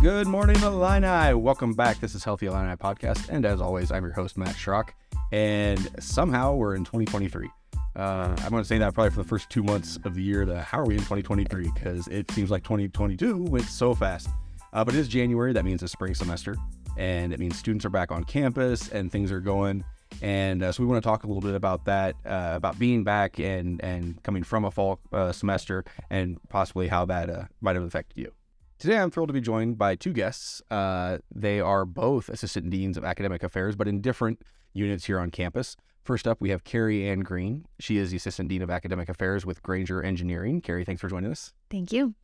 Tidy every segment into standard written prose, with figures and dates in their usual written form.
Good morning, Illini. Welcome back. This is Healthy Illini Podcast, and as always, I'm your host, Matt Schrock, and somehow we're in 2023. I'm going to say that probably for the first 2 months of the year, how are we in 2023? Because it seems like 2022 went so fast. But it is January. That means a spring semester, and it means students are back on campus and things are going. And so we want to talk a little bit about that, about being back and coming from a fall semester and possibly how that might have affected you. Today, I'm thrilled to be joined by two guests. They are both Assistant Deans of Academic Affairs, but in different units here on campus. First up, we have Carrie Ann Green. She is the Assistant Dean of Academic Affairs with Grainger Engineering. Carrie, thanks for joining us. Thank you.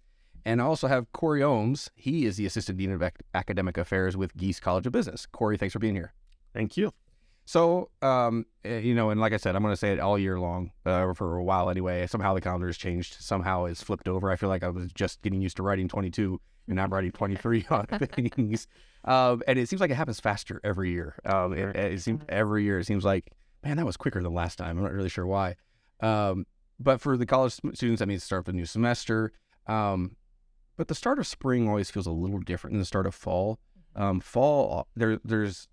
And I also have Corey Ohms. He is the Assistant Dean of Academic Affairs with Gies College of Business. Corey, thanks for being here. Thank you. So, and like I said, I'm going to say it all year long, for a while anyway. Somehow the calendar has changed. Somehow it's flipped over. I feel like I was just getting used to writing 22 and now I'm writing 23 on things. And it seems like it happens faster every year. It seems every year, it seems like, man, that was quicker than last time. I'm not really sure why. But for the college students, that means the start of a new semester. But the start of spring always feels a little different than the start of fall. Fall, there's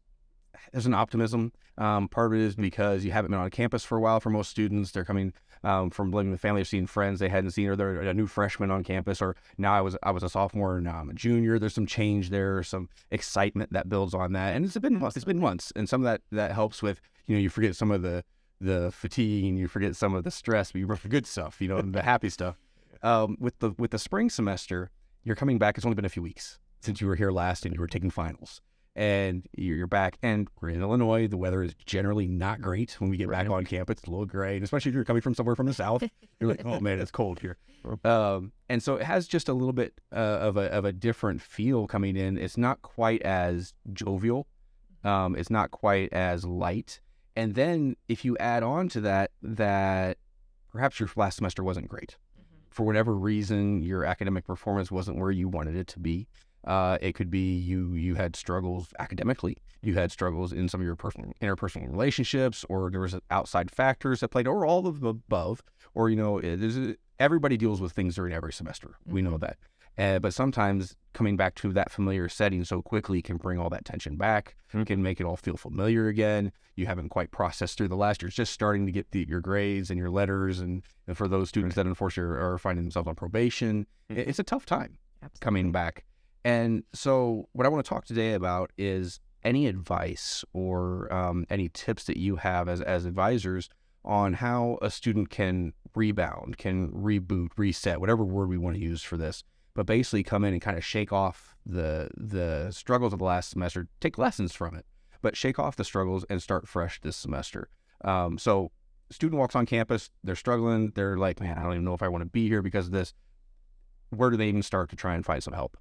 an optimism. Part of it is because you haven't been on campus for a while for most students. They're coming from living with family or seeing friends they hadn't seen, or they're a new freshman on campus, or now I was a sophomore and now I'm a junior. There's some change there, some excitement that builds on that. And it's been months. And some of that helps with, you forget some of the fatigue and you forget some of the stress, but you remember the good stuff, the happy stuff. With the spring semester, you're coming back. It's only been a few weeks since you were here last and you were taking finals. And you're back, and we're in Illinois. The weather is generally not great when we get back on campus. It's a little gray, and especially if you're coming from somewhere from the south, you're like, oh man, it's cold here. And so it has just a little bit of a different feel coming in. It's not quite as jovial. It's not quite as light. And then if you add on to that perhaps your last semester wasn't great. For whatever reason, your academic performance wasn't where you wanted it to be. It could be you had struggles academically, you had struggles in some of your interpersonal relationships, or there was outside factors that played, or all of the above, or everybody deals with things during every semester. We know that, but sometimes coming back to that familiar setting so quickly can bring all that tension back, can make it all feel familiar again. You haven't quite processed through the last year. It's just starting to get your grades and your letters, and for those students that unfortunately are finding themselves on probation, it's a tough time. Absolutely. Coming back. And so what I want to talk today about is any advice or any tips that you have as advisors on how a student can rebound, can reboot, reset, whatever word we want to use for this, but basically come in and kind of shake off the struggles of the last semester, take lessons from it, but shake off the struggles and start fresh this semester. So student walks on campus, they're struggling, they're like, man, I don't even know if I want to be here because of this. Where do they even start to try and find some help?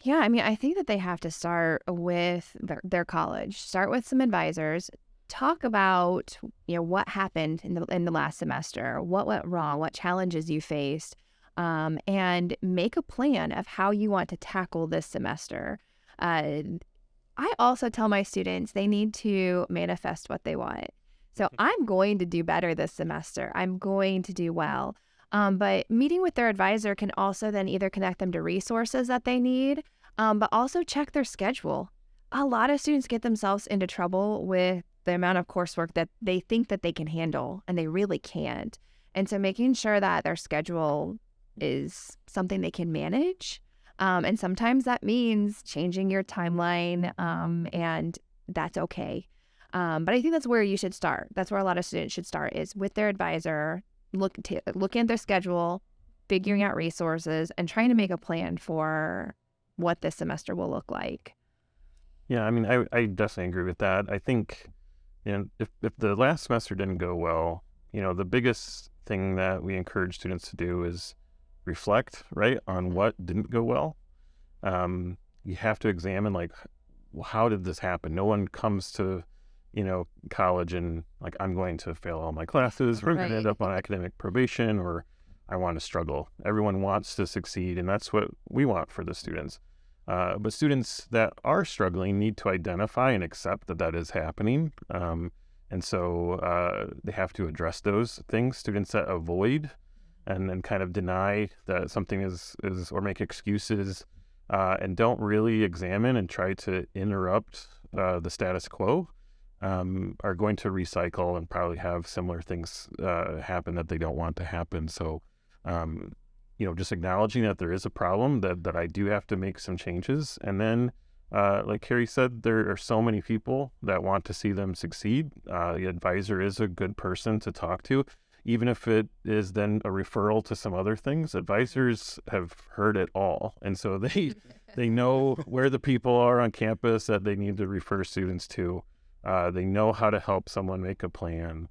Yeah, I think that they have to start with their college, start with some advisors, talk about, what happened in the last semester, what went wrong, what challenges you faced, and make a plan of how you want to tackle this semester. I also tell my students they need to manifest what they want. So I'm going to do better this semester. I'm going to do well. But meeting with their advisor can also then either connect them to resources that they need, but also check their schedule. A lot of students get themselves into trouble with the amount of coursework that they think that they can handle, and they really can't. And so making sure that their schedule is something they can manage. And sometimes that means changing your timeline, and that's okay. But I think that's where you should start. That's where a lot of students should start, is with their advisor, looking at their schedule, figuring out resources, and trying to make a plan for what this semester will look like. Yeah, I definitely agree with that. I think, if the last semester didn't go well, the biggest thing that we encourage students to do is reflect, right, on what didn't go well. You have to examine, how did this happen? No one comes to college and I'm going to fail all my classes, or I'm going to end up on academic probation, or I want to struggle. Everyone wants to succeed, and that's what we want for the students. But students that are struggling need to identify and accept that is happening. And so they have to address those things. Students that avoid and then kind of deny that something is or make excuses and don't really examine and try to interrupt the status quo are going to recycle and probably have similar things happen that they don't want to happen. So, just acknowledging that there is a problem, that I do have to make some changes. And then, like Carrie said, there are so many people that want to see them succeed. The advisor is a good person to talk to. Even if it is then a referral to some other things, advisors have heard it all. And so they know where the people are on campus that they need to refer students to. They know how to help someone make a plan.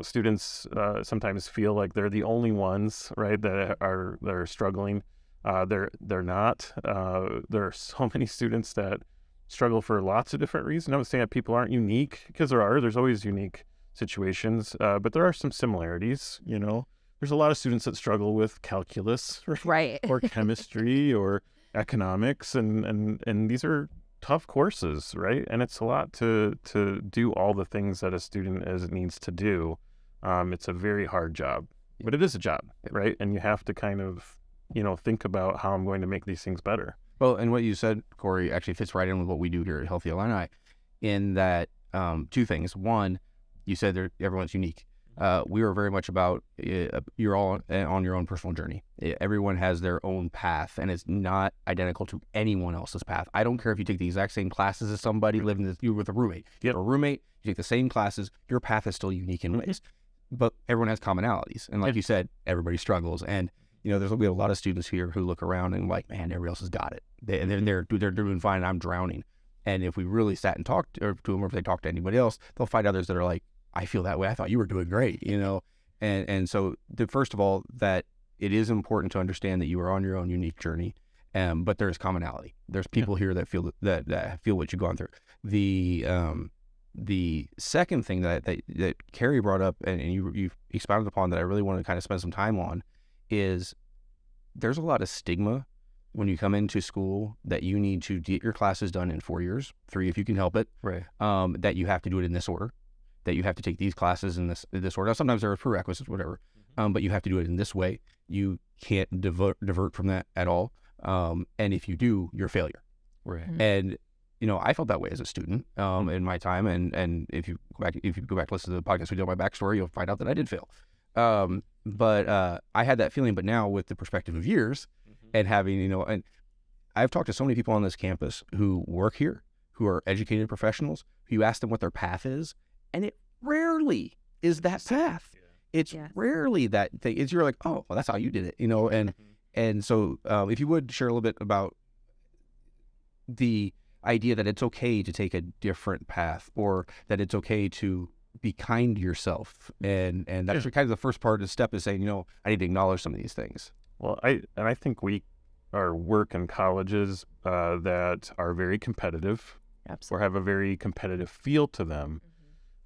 Students sometimes feel like they're the only ones, right, that are struggling. They're not. There are so many students that struggle for lots of different reasons. I'm not saying that people aren't unique, because there's always unique situations, but there are some similarities. There's a lot of students that struggle with calculus, Right. or chemistry or economics, and these are tough courses, right? And it's a lot to do all the things that a student needs to do. It's a very hard job, but it is a job, right? And you have to kind of think about how I'm going to make these things better. Well, and what you said, Corey, actually fits right in with what we do here at Healthy Illini, in that two things. One, you said everyone's unique. We are very much about you're all on your own personal journey. Everyone has their own path, and it's not identical to anyone else's path. I don't care if you take the exact same classes as somebody living you with a roommate. You have a roommate, you take the same classes, your path is still unique in ways. But everyone has commonalities. And like you said, everybody struggles. And we have a lot of students here who look around and like, man, everybody else has got it. They're doing fine, and I'm drowning. And if we really sat and talked to them, or if they talk to anybody else, they'll find others that are like, I feel that way. I thought you were doing great, And so, first of all, that it is important to understand that you are on your own unique journey, but there's commonality. There's people here that feel that feel what you've gone through. The second thing that Carrie brought up and you expounded upon that I really want to kind of spend some time on is there's a lot of stigma when you come into school that you need to get your classes done in 4 years, 3 if you can help it, right? That you have to do it in this order. That you have to take these classes in this order. Now, sometimes there are prerequisites, whatever, but you have to do it in this way. You can't divert from that at all. And if you do, you're a failure. Right. And I felt that way as a student in my time. And if you go back to listen to the podcast we did on my backstory, you'll find out that I did fail. But I had that feeling. But now with the perspective of years and having and I've talked to so many people on this campus who work here, who are educated professionals, who you ask them what their path is. And it rarely is that path. It's rarely that thing. You're like, oh, well, that's how you did it, And so if you would share a little bit about the idea that it's okay to take a different path, or that it's okay to be kind to yourself. And that's kind of the first part of the step is saying, I need to acknowledge some of these things. Well, I think we are work in colleges that are very competitive. Absolutely. Or have a very competitive feel to them.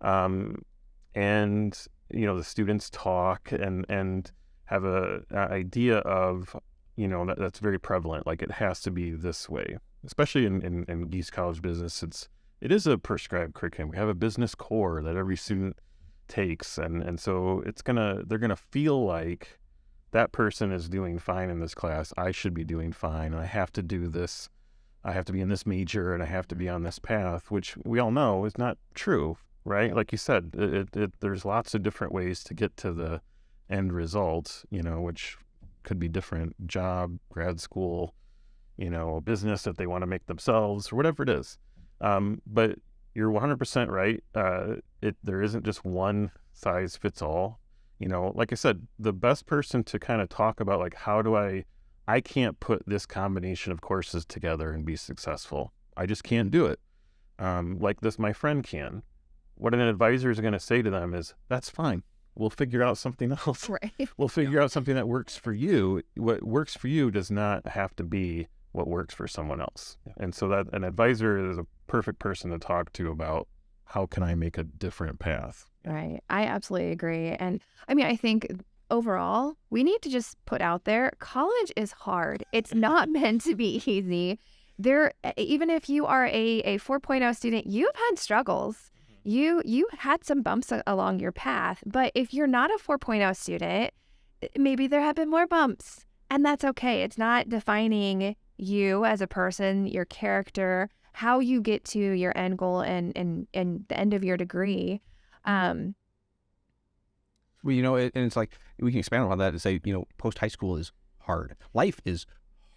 And the students talk and have a idea of that's very prevalent, like it has to be this way, especially in Gies College business. It is a prescribed curriculum. We have a business core that every student takes, and so they're gonna feel like that person is doing fine in this class. I should be doing fine, and I have to do this. I have to be in this major, and I have to be on this path, which we all know is not true. Right? Like you said, there's lots of different ways to get to the end result, which could be different: job, grad school, business that they want to make themselves, or whatever it is. But you're 100% right. There isn't just one size fits all. Like I said, the best person to kind of talk about, like, how do I can't put this combination of courses together and be successful. I just can't do it. Like this, my friend can. What an advisor is going to say to them is, that's fine. We'll figure out something else. Right. We'll figure out something that works for you. What works for you does not have to be what works for someone else. Yeah. And so that an advisor is a perfect person to talk to about how can I make a different path. Right. I absolutely agree. And I think overall, we need to just put out there, college is hard. It's not meant to be easy. Even if you are a 4.0 student, you've had struggles. You had some bumps along your path, but if you're not a 4.0 student, maybe there have been more bumps. And that's okay. It's not defining you as a person, your character, how you get to your end goal and the end of your degree. Well, and it's like we can expand on that and say, post high school is hard. Life is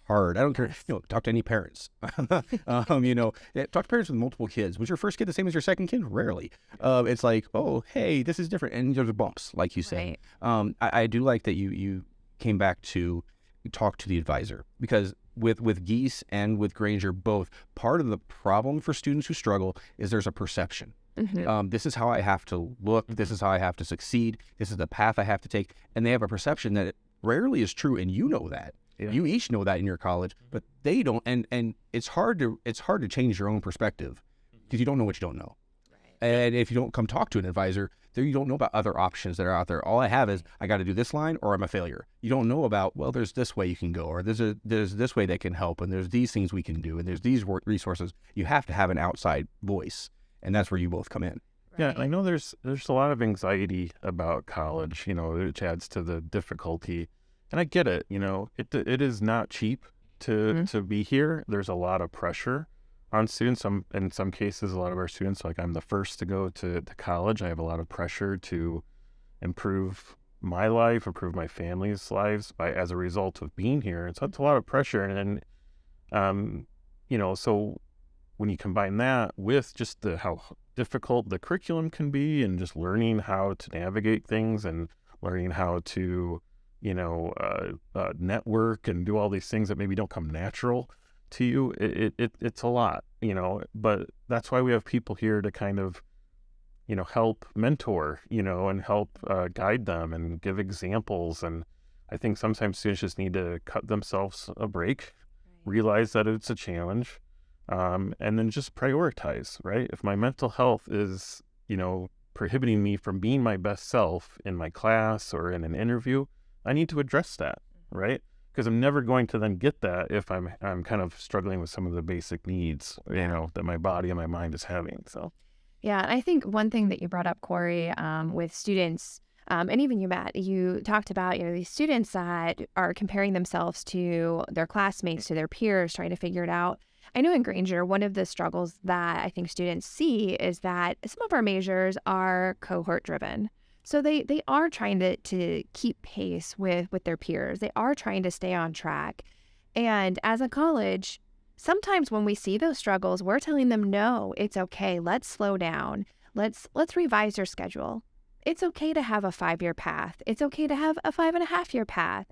hard. I don't care. Talk to any parents. Talk to parents with multiple kids. Was your first kid the same as your second kid? Rarely. It's like, oh, hey, this is different, and there's bumps, like you said. Right. I do like that you came back to talk to the advisor, because with Gies and with Grainger both, part of the problem for students who struggle is there's a perception. Mm-hmm. This is how I have to look. This is how I have to succeed. This is the path I have to take. And they have a perception that it rarely is true, and you know that. Yeah. You each know that in your college, but they don't. And it's hard to change your own perspective because you don't know what you don't know. Right. And if you don't come talk to an advisor, you don't know about other options that are out there. All I have is I got to do this line or I'm a failure. You don't know about, well, there's this way you can go, or there's this way that can help, and there's these things we can do, and there's these resources. You have to have an outside voice, and that's where you both come in. Yeah, I know there's a lot of anxiety about college, which adds to the difficulty. And I get it, it is not cheap to be here. There's a lot of pressure on students. In some cases, a lot of our students, like I'm the first to go to college. I have a lot of pressure to improve my life, improve my family's lives as a result of being here. And so it's a lot of pressure. And then, so when you combine that with just how difficult the curriculum can be, and just learning how to navigate things and learning how to network and do all these things that maybe don't come natural to you, it's a lot, but that's why we have people here to kind of, help mentor, and help guide them and give examples. And I think sometimes students just need to cut themselves a break, realize that it's a challenge, and then just prioritize, right? If my mental health is, prohibiting me from being my best self in my class or in an interview, I need to address that, right? Because I'm never going to then get that if I'm kind of struggling with some of the basic needs, that my body and my mind is having. So, yeah, and I think one thing that you brought up, Corey, with students, and even you, Matt, you talked about these students that are comparing themselves to their classmates, to their peers, trying to figure it out. I know in Grainger, one of the struggles that I think students see is that some of our majors are cohort driven. So they are trying to keep pace with their peers. They are trying to stay on track. And as a college, sometimes when we see those struggles, we're telling them, no, it's okay. Let's slow down. Let's revise your schedule. It's okay to have a 5-year path. It's okay to have a 5.5-year path.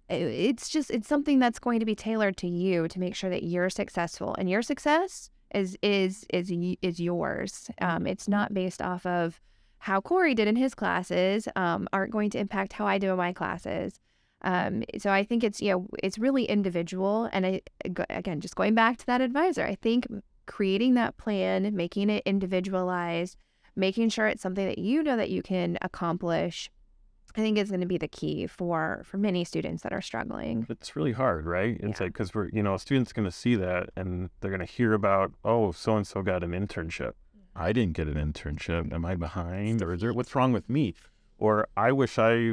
It's something that's going to be tailored to you to make sure that you're successful, and your success is yours. It's not based off of how Corey did in his classes, aren't going to impact how I do in my classes. So I think it's really individual. And again, just going back to that advisor, I think creating that plan, making it individualized, making sure it's something that that you can accomplish, I think is going to be the key for many students that are struggling. It's really hard, right? It's like, because a student's going to see that and they're going to hear about, oh, so-and-so got an internship. I didn't get an internship. Am I behind? Or what's wrong with me? Or I wish I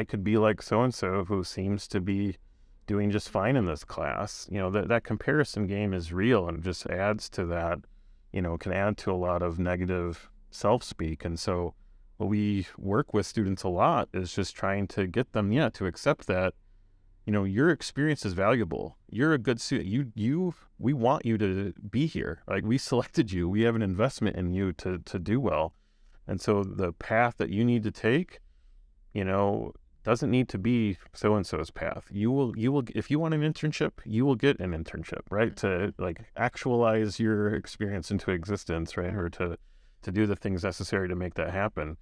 could be like so-and-so who seems to be doing just fine in this class. That comparison game is real, and just adds to that, can add to a lot of negative self-speak. And so what we work with students a lot is just trying to get them, to accept that, your experience is valuable. You're a good student. We want you to be here. Like, we selected you. We have an investment in you to do well. And so the path that you need to take, doesn't need to be so-and-so's path. You will, if you want an internship, you will get an internship, right? To actualize your experience into existence, right? Or to do the things necessary to make that happen.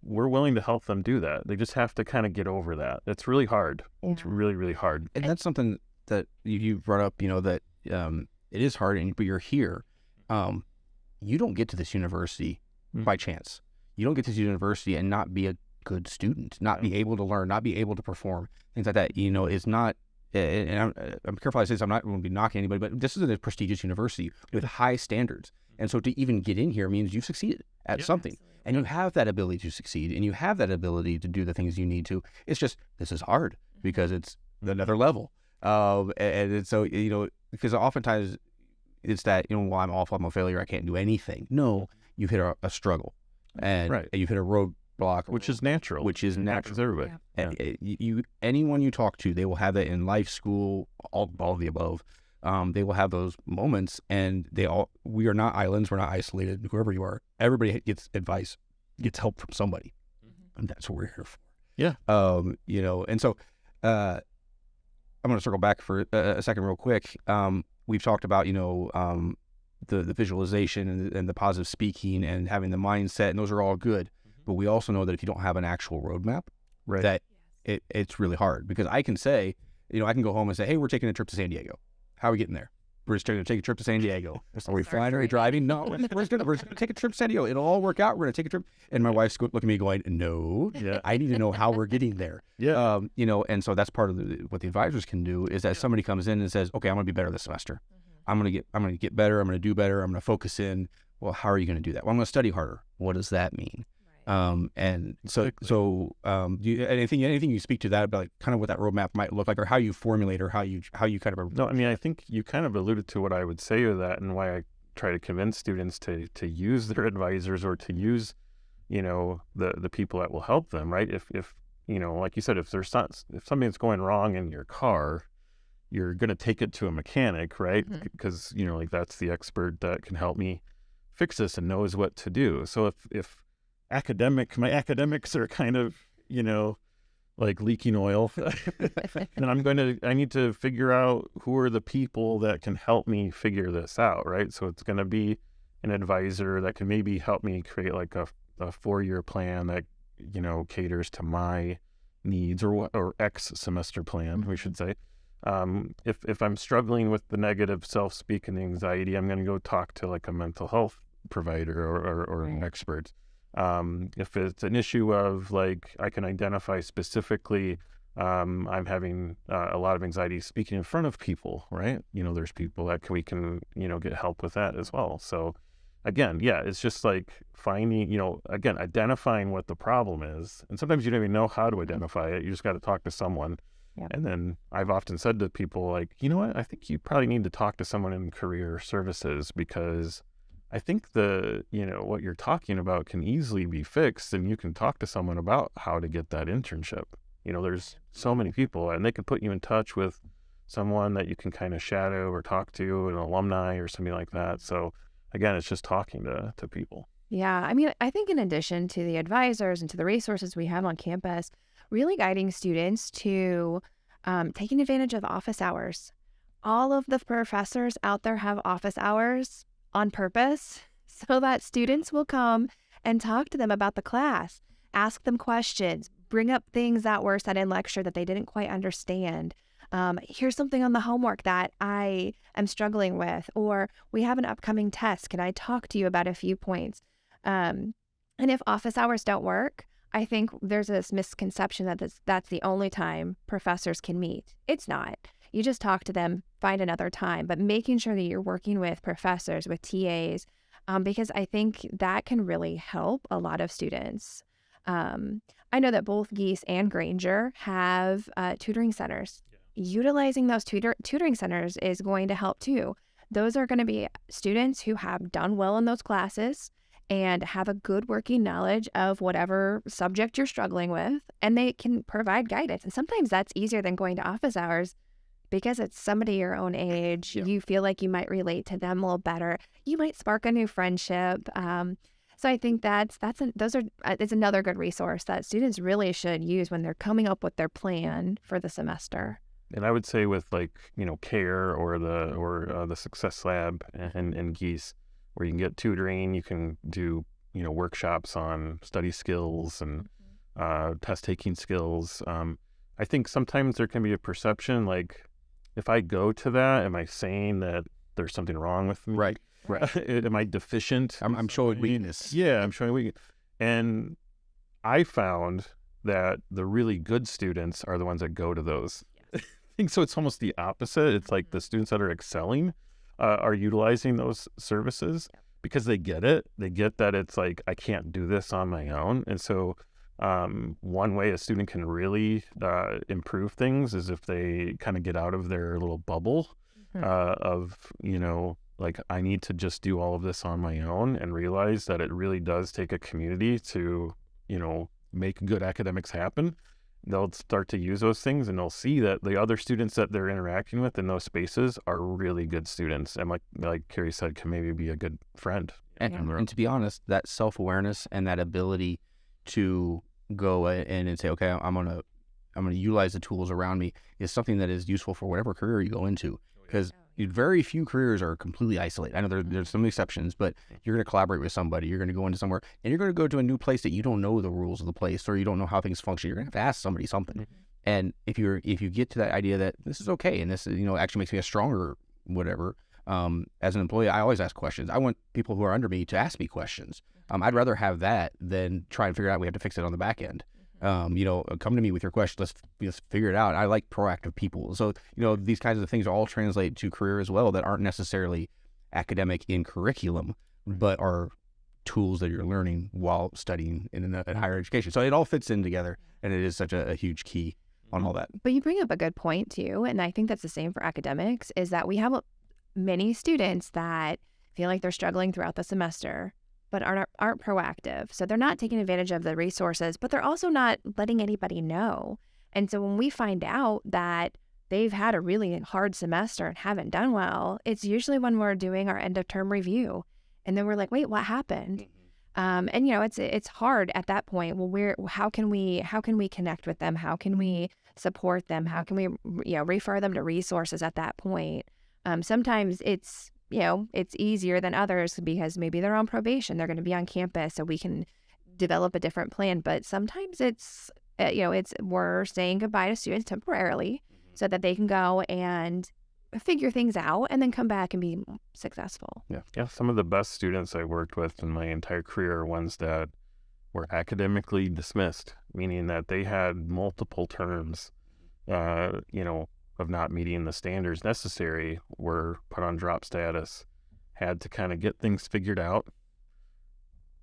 We're willing to help them do that. They just have to kind of get over that. It's really hard. Yeah. It's really, really hard. And that's something that you brought up, that it is hard, but you're here. You don't get to this university by chance. You don't get to this university and not be a good student, not be able to learn, not be able to perform, things like that. It's not and I'm careful I say this, I'm not going to be knocking anybody, but this is a prestigious university with high standards. And so to even get in here means you've succeeded at something. Absolutely. And you have that ability to succeed, and you have that ability to do the things you need to. It's just, this is hard because it's another level. And so, because oftentimes it's that, well, I'm awful, I'm a failure, I can't do anything. No, you've hit a struggle, and you've hit a roadblock. Which is natural. Which is natural. Happens to everybody. Yeah. And anyone you talk to, they will have that in life, school, all of the above. They will have those moments, and we are not islands, we're not isolated. Whoever you are, everybody gets advice, gets help from somebody, and that's what we're here for. Yeah. And so I'm going to circle back for a second real quick. We've talked about, the visualization and the positive speaking and having the mindset, and those are all good. But we also know that if you don't have an actual roadmap, that it's really hard, because I can say, I can go home and say, hey, we're taking a trip to San Diego. How are we getting there? We're just going to take a trip to San Diego. Are we flying? Are we driving? No, we're just going to take a trip to San Diego. It'll all work out. We're going to take a trip. And my wife's looking at me going, no, I need to know how we're getting there. Yeah. And so that's part of what the advisors can do, is that somebody comes in and says, okay, I'm going to be better this semester. I'm going to get better. I'm going to do better. I'm going to focus in. Well, how are you going to do that? Well, I'm going to study harder. What does that mean? And so, do you, anything you speak to that about, like, kind of what that roadmap might look like, or how you formulate, or how you kind of No, I mean, I think you kind of alluded to what I would say to that, and why I try to convince students to use their advisors, or to use, the people that will help them, right? If like you said, if something's going wrong in your car, you're going to take it to a mechanic, right? Because like, that's the expert that can help me fix this and knows what to do. So if my academics are kind of, like leaking oil, then I need to figure out who are the people that can help me figure this out, right? So it's going to be an advisor that can maybe help me create like a 4-year plan that, caters to my needs, or X semester plan, we should say. If I'm struggling with the negative self-speak and anxiety, I'm going to go talk to like a mental health provider or an expert. If it's an issue of, like, I can identify specifically, I'm having a lot of anxiety speaking in front of people, right? There's people that we can get help with that as well. So again, it's just like finding, identifying what the problem is. And sometimes you don't even know how to identify it. You just got to talk to someone. Yep. And then I've often said to people, like, you know what, I think you probably need to talk to someone in career services, because I think what you're talking about can easily be fixed, and you can talk to someone about how to get that internship. There's so many people, and they can put you in touch with someone that you can kind of shadow or talk to, an alumni or something like that. So again, it's just talking to people. Yeah. I mean, I think in addition to the advisors and to the resources we have on campus, really guiding students to taking advantage of office hours. All of the professors out there have office hours on purpose, so that students will come and talk to them about the class, ask them questions, bring up things that were said in lecture that they didn't quite understand. Here's something on the homework that I am struggling with, or we have an upcoming test. Can I talk to you about a few points? And if office hours don't work, I think there's this misconception that that's the only time professors can meet. It's not. You just talk to them, find another time, but making sure that you're working with professors, with TAs, because I think that can really help a lot of students. I know that both Gies and Grainger have tutoring centers. Utilizing those tutoring centers is going to help too. Those are going to be students who have done well in those classes and have a good working knowledge of whatever subject you're struggling with, and they can provide guidance. And sometimes that's easier than going to office hours, because it's somebody your own age. You feel like you might relate to them a little better. You might spark a new friendship. So I think it's another good resource that students really should use when they're coming up with their plan for the semester. And I would say with, like, CARE or the Success Lab and Gies, where you can get tutoring, you can do workshops on study skills and test taking skills. I think sometimes there can be a perception, like, if I go to that, am I saying that there's something wrong with me? Right. Am I deficient? I'm showing weakness. Yeah, I'm showing weakness. And I found that the really good students are the ones that go to those. think so. It's almost the opposite. It's like the students that are excelling are utilizing those services because they get it. They get that it's like, I can't do this on my own. And so one way a student can really improve things is if they kind of get out of their little bubble of, like, I need to just do all of this on my own, and realize that it really does take a community to, make good academics happen. They'll start to use those things, and they'll see that the other students that they're interacting with in those spaces are really good students, and like Carrie said, can maybe be a good friend. And to be honest, that self-awareness and that ability to go in and say, okay, I'm gonna utilize the tools around me is something that is useful for whatever career you go into, because very few careers are completely isolated. I know there's some exceptions, but you're going to collaborate with somebody. You're going to go into somewhere, and you're going to go to a new place that you don't know the rules of the place, or you don't know how things function. You're going to have to ask somebody something. And if you get to that idea that this is okay, and this actually makes me a stronger whatever, as an employee, I always ask questions. I want people who are under me to ask me questions. I'd rather have that than try and figure out we have to fix it on the back end. Come to me with your question. Let's figure it out. I like proactive people. So, these kinds of things all translate to career as well, that aren't necessarily academic in curriculum, but are tools that you're learning while studying in higher education. So it all fits in together, and it is such a huge key on all that. But you bring up a good point too, and I think that's the same for academics, is that we have many students that feel like they're struggling throughout the semester, but aren't proactive. So they're not taking advantage of the resources, but they're also not letting anybody know. And so when we find out that they've had a really hard semester and haven't done well, it's usually when we're doing our end of term review. And then we're like, wait, what happened? And it's hard at that point. Well, how can we connect with them? How can we support them? How can we, refer them to resources at that point? Sometimes it's easier than others because maybe they're on probation, they're going to be on campus, so we can develop a different plan. But sometimes it's we're saying goodbye to students temporarily so that they can go and figure things out and then come back and be successful. Yeah. Some of the best students I worked with in my entire career are ones that were academically dismissed, meaning that they had multiple terms, of not meeting the standards necessary, were put on drop status, had to kind of get things figured out,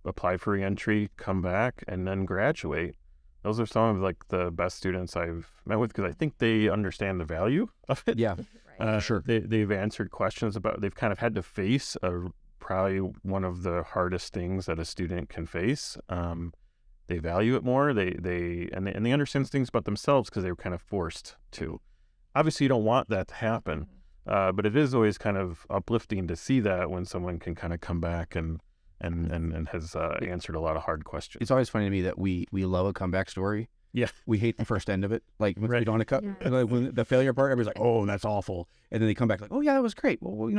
apply for re-entry, come back, and then graduate. Those are some of the best students I've met with, because I think they understand the value of it. Yeah, sure. They've answered questions they've kind of had to face probably one of the hardest things that a student can face. They value it more. They understand things about themselves because they were kind of forced to. Obviously, you don't want that to happen, but it is always kind of uplifting to see that when someone can kind of come back and has answered a lot of hard questions. It's always funny to me that we love a comeback story. Yeah. We hate the first end of it. Like when Right. like when the failure part, everybody's like, oh, that's awful. And then they come back like, oh yeah, that was great. Well,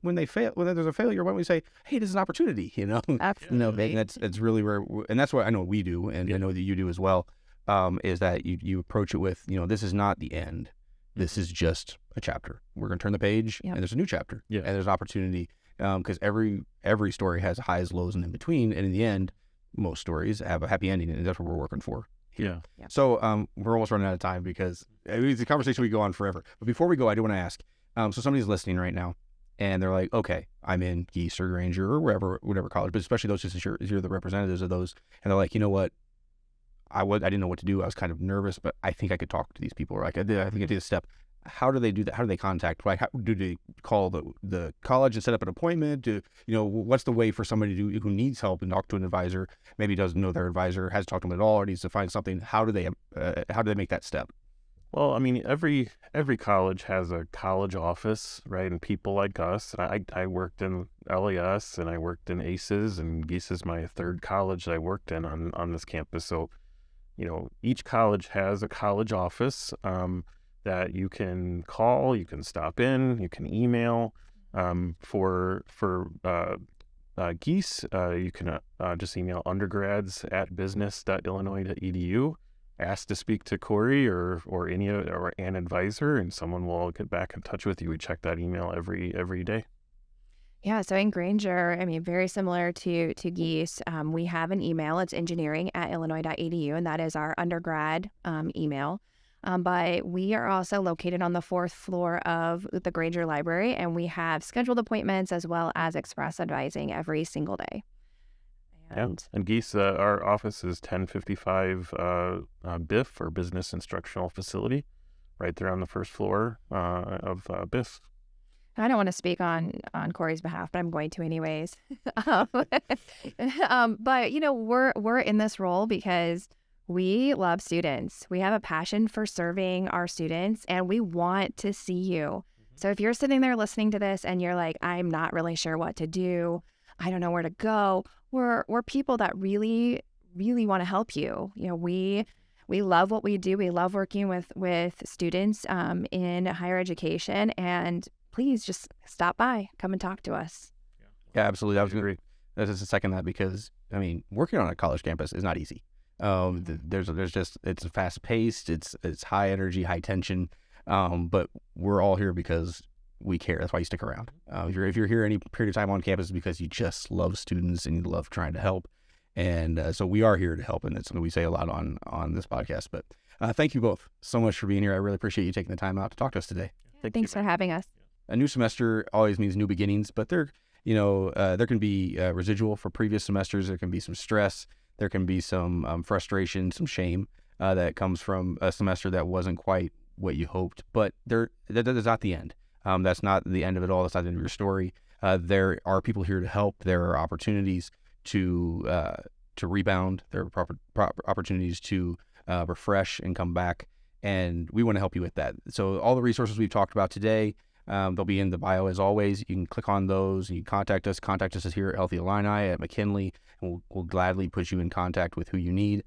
when they fail, when there's a failure, why don't we say, hey, this is an opportunity, Absolutely. And that's really where, and that's what I know we do, and I know that you do as well, is that you approach it with, this is not the end. This is just a chapter. We're going to turn the page, and there's a new chapter. Yeah. And there's opportunity, because every story has highs, lows, and in between. And in the end, most stories have a happy ending, and that's what we're working for. Yeah. So we're almost running out of time, because it's a conversation we go on forever. But before we go, I do want to ask, so somebody's listening right now, and they're like, okay, I'm in Gies or Grainger or whatever college, but especially those, since you're the representatives of those, and they're like, you know what? I didn't know what to do. I was kind of nervous, but I think I could talk to these people. Or I think I did a step. How do they do that? How do they contact? Like, how do they call the college and set up an appointment? What's the way for somebody who needs help and talk to an advisor, maybe doesn't know their advisor, hasn't talked to them at all, or needs to find something? How do they make that step? Well, I mean, every college has a college office, right? And people like us. I worked in LAS, and I worked in ACES, and Gies is my third college that I worked in on this campus. So, each college has a college office that you can call, you can stop in, you can email. For Gies, you can just email undergrads@business.illinois.edu. Ask to speak to Corey or an advisor, and someone will get back in touch with you. We check that email every day. Yeah, so in Grainger, I mean, very similar to Gies, we have an email. It's engineering@illinois.edu, and that is our undergrad email. But we are also located on the 4th floor of the Grainger Library, and we have scheduled appointments as well as express advising every single day. And Gies, our office is 1055 BIF, or Business Instructional Facility, right there on the 1st floor of BIF. I don't want to speak on Corey's behalf, but I'm going to anyways. But we're in this role because we love students. We have a passion for serving our students, and we want to see you. So if you're sitting there listening to this and you're like, I'm not really sure what to do, I don't know where to go, we're people that really, really want to help you. We love what we do. We love working with students in higher education, and please just stop by, come and talk to us. Yeah, absolutely. I was going to second that, because working on a college campus is not easy. It's fast paced, it's high energy, high tension, but we're all here because we care. That's why you stick around. If you're here any period of time on campus, it's because you just love students and you love trying to help. And so we are here to help, and it's something we say a lot on this podcast. But thank you both so much for being here. I really appreciate you taking the time out to talk to us today. Thanks for having us. A new semester always means new beginnings, but there can be residual for previous semesters. There can be some stress. There can be some frustration, some shame that comes from a semester that wasn't quite what you hoped. But that is not the end. That's not the end of it all. That's not the end of your story. There are people here to help. There are opportunities to rebound. There are proper opportunities to refresh and come back. And we want to help you with that. So all the resources we've talked about today, they'll be in the bio as always. You can click on those. You can contact us. Contact us here at Healthy Illini at McKinley, and we'll gladly put you in contact with who you need.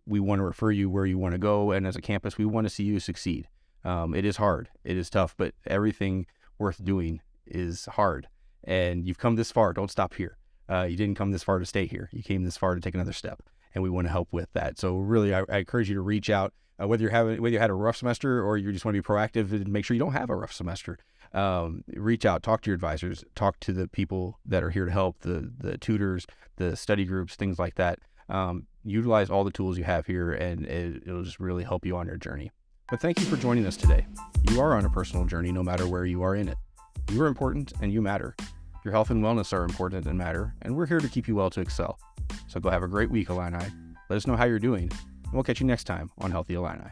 We want to refer you where you want to go, and as a campus, we want to see you succeed. It is hard. It is tough, but everything worth doing is hard. And you've come this far. Don't stop here. You didn't come this far to stay here. You came this far to take another step, and we want to help with that. So really, I encourage you to reach out. Whether you had a rough semester or you just want to be proactive and make sure you don't have a rough semester, reach out, talk to your advisors, talk to the people that are here to help, the tutors, the study groups, things like that. Utilize all the tools you have here, and it'll just really help you on your journey. But thank you for joining us today. You are on a personal journey no matter where you are in it. You are important and you matter. Your health and wellness are important and matter, and we're here to keep you well to excel. So go have a great week, Illini. Let us know how you're doing. We'll catch you next time on Healthy Illini.